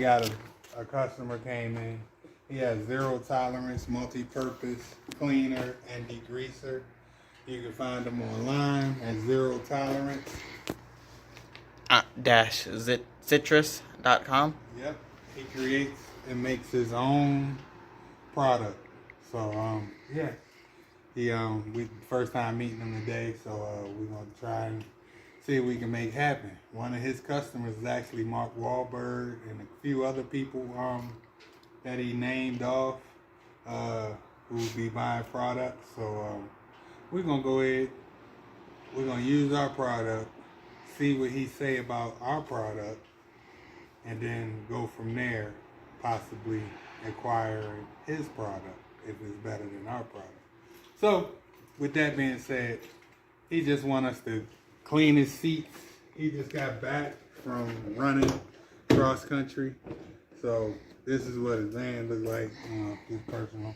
got a customer came in. He has zero tolerance, multi-purpose cleaner and degreaser. You can find them online at Zero Tolerance. Citrus.com. Yep. He creates and makes his own product. So yeah. We first time meeting him today, so we're gonna try and see if we can make happen. One of his customers is actually Mark Wahlberg and a few other people that he named off who will be buying products. So we're gonna go ahead. We're gonna use our product, see what he say about our product, and then go from there, possibly acquiring his product if it's better than our product. So, with that being said, he just want us to clean his seats. He just got back from running cross country. So, this is what his van looks like. This personal.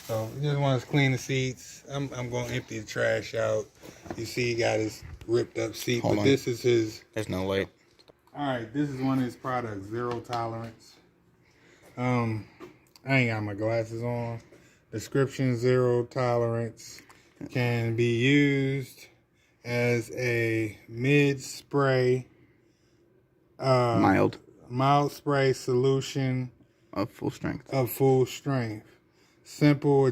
So, he just want us to clean the seats. I'm going to empty the trash out. You see he got his ripped up seat. Hold on. This is his... There's no light. Alright, this is one of his products. Zero Tolerance. I ain't got my glasses on. Description: Zero Tolerance can be used as a mid-spray, mild spray solution of full strength. Simply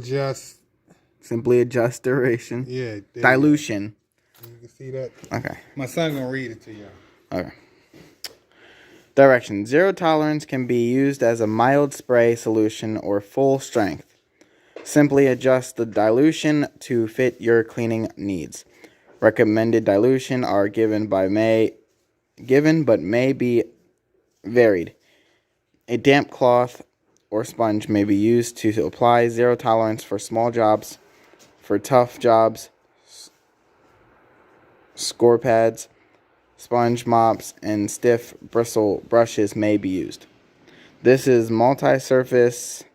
adjust duration. Yeah. Dilution. You can see that. Okay. My son gonna read it to y'all. Okay. Direction: Zero Tolerance can be used as a mild spray solution or full strength. Simply adjust the dilution to fit your cleaning needs. Recommended dilution are given but may be varied. A damp cloth or sponge may be used to apply. Zero Tolerance for small jobs. For tough jobs, score pads, sponge mops, and stiff bristle brushes may be used. This is multi-surface.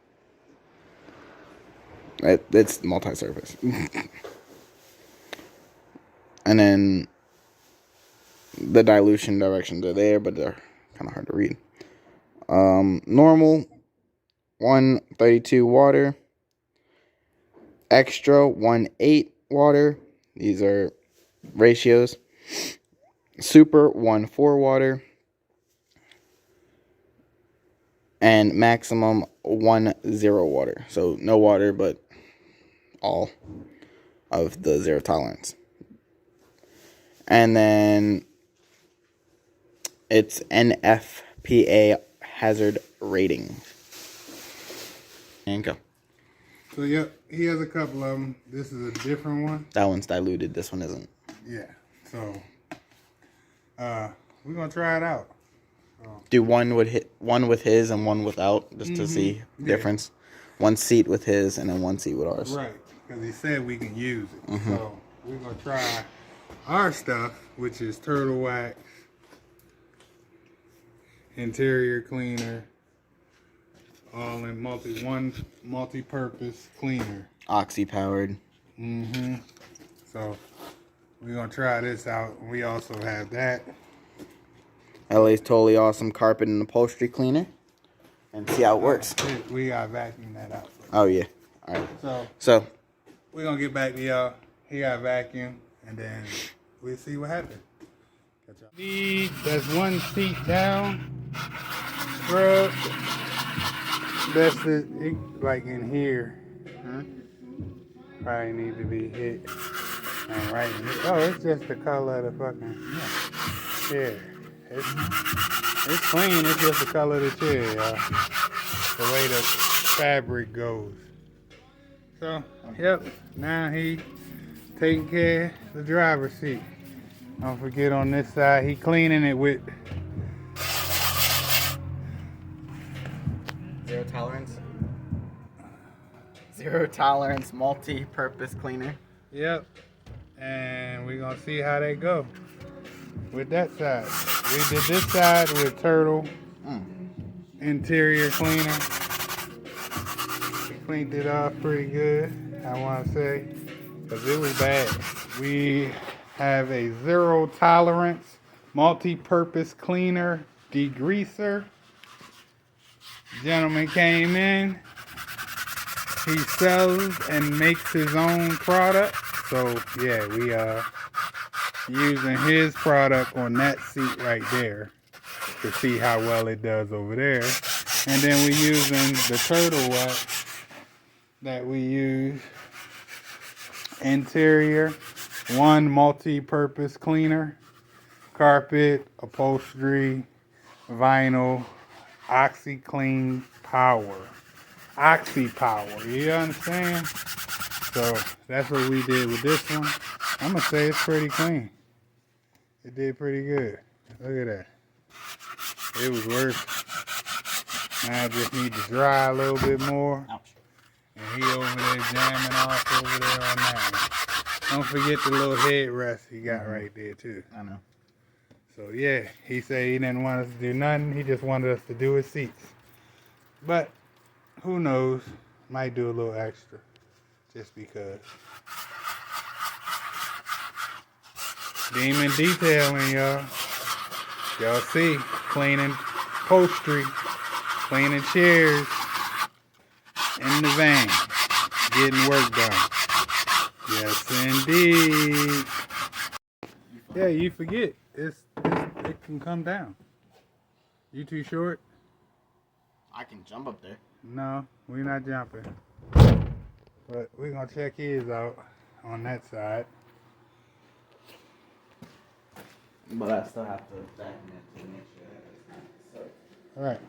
It's multi-surface. And then the dilution directions are there, but they're kind of hard to read. Normal, 132 water. Extra, 1.8 water. These are ratios. Super, 1.4 water. And maximum, 1.0 water. So no water, but all of the Zero Tolerance. And then it's NFPA hazard rating. And go. So yep, he has a couple of them. This is a different one. That one's diluted. This one isn't. Yeah. So we're gonna try it out. Do one with his and one without, just to see difference. One seat with his and then one seat with ours. Right, because he said we can use it. So we're gonna try our stuff, which is turtle wax, interior cleaner, all in multi-purpose cleaner. Oxy powered. So we're gonna try this out. We also have that. LA's Totally Awesome carpet and upholstery cleaner, and see how it works. We gotta vacuum that out. Oh yeah. All right. So we're gonna get back to y'all. He got vacuum, and then we'll see what happens. That's one seat down. Scrub. That's it, like in here. Probably need to be hit. And right in here. Oh, it's just the color of the fucking chair. It's clean. It's just the color of the chair, y'all. The way the fabric goes. So, yep. Now he taking care of the driver's seat. Don't forget on this side, he cleaning it with Zero Tolerance. Zero Tolerance multi-purpose cleaner. Yep. And we're gonna see how they go with that side. We did this side with turtle interior cleaner. We cleaned it off pretty good, I want to say, because it was bad. We have a Zero Tolerance multi-purpose cleaner degreaser. gentleman came in. He sells and makes his own product. So yeah, we using his product on that seat right there to see how well it does over there. And then we using the turtle wax that we use. Interior, one multi-purpose cleaner, carpet, upholstery, vinyl, OxyClean Power. Oxy Power, you understand? So that's what we did with this one. I'm gonna say it's pretty clean. It did pretty good. Look at that. It was worth it. Now I just need to dry a little bit more. Ouch. And he over there jamming off over there on that one. Don't forget the little headrest he got right there too. I know. So yeah, he said he didn't want us to do nothing. He just wanted us to do his seats. But who knows? Might do a little extra. Just because. Deemon Detailing, y'all. Y'all see, cleaning upholstery, cleaning chairs in the van, getting work done. Yes, indeed. Yeah, you forget. It can come down. You too short? I can jump up there. No, we're not jumping. But we're going to check his out on that side. But I still have to vacuum it to make sure that it's not All right.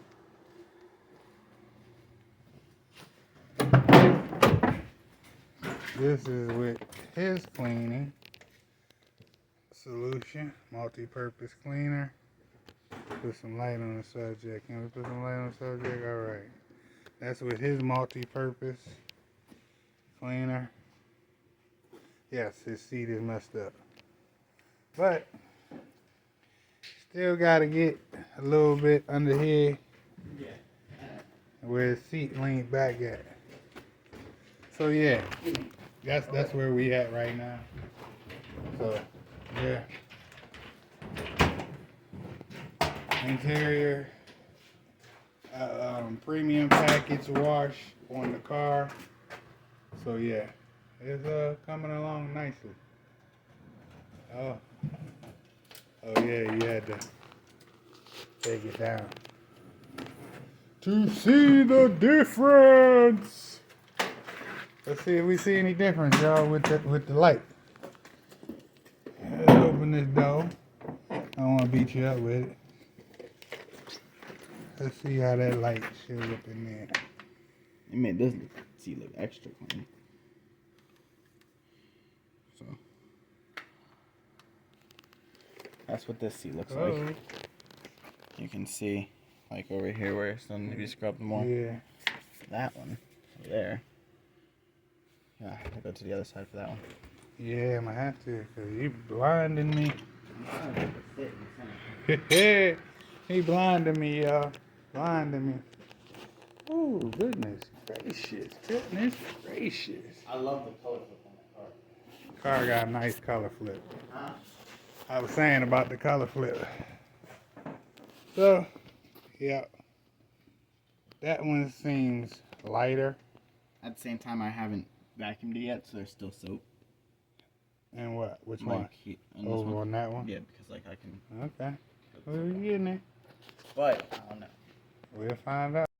This is with his cleaning solution, multi-purpose cleaner. Put some light on the subject. Can we put some light on the subject? All right. That's with his multi-purpose cleaner. Yes, his seat is messed up. But still got to get a little bit under here where his seat leaned back at. So yeah, that's where we at right now. So yeah. Interior, premium package wash on the car. So yeah, it's coming along nicely. Oh yeah, you had to take it down to see the difference. Let's see if we see any difference, y'all, with the light. Let's open this door. I don't want to beat you up with it. Let's see how that light shows up in there. It made this seat look extra clean. So that's what this seat looks like. You can see, like over here where it's done to be scrubbed more. Yeah. That one over there. Yeah, I'll go to the other side for that one. Yeah, I'm gonna have to, cause you blinding me. He blinded me, y'all. Blinding me. Oh, goodness gracious. Goodness gracious. I love the color flip on that car. Car got a nice color flip. Huh? I was saying about the color flip. So, yeah. That one seems lighter. At the same time, I haven't vacuumed it yet, so there's still soap. And what? Which Like, one? on this Over one. on that one? Yeah, because like I can. Okay. Well, you getting there. But I don't know. We'll find out.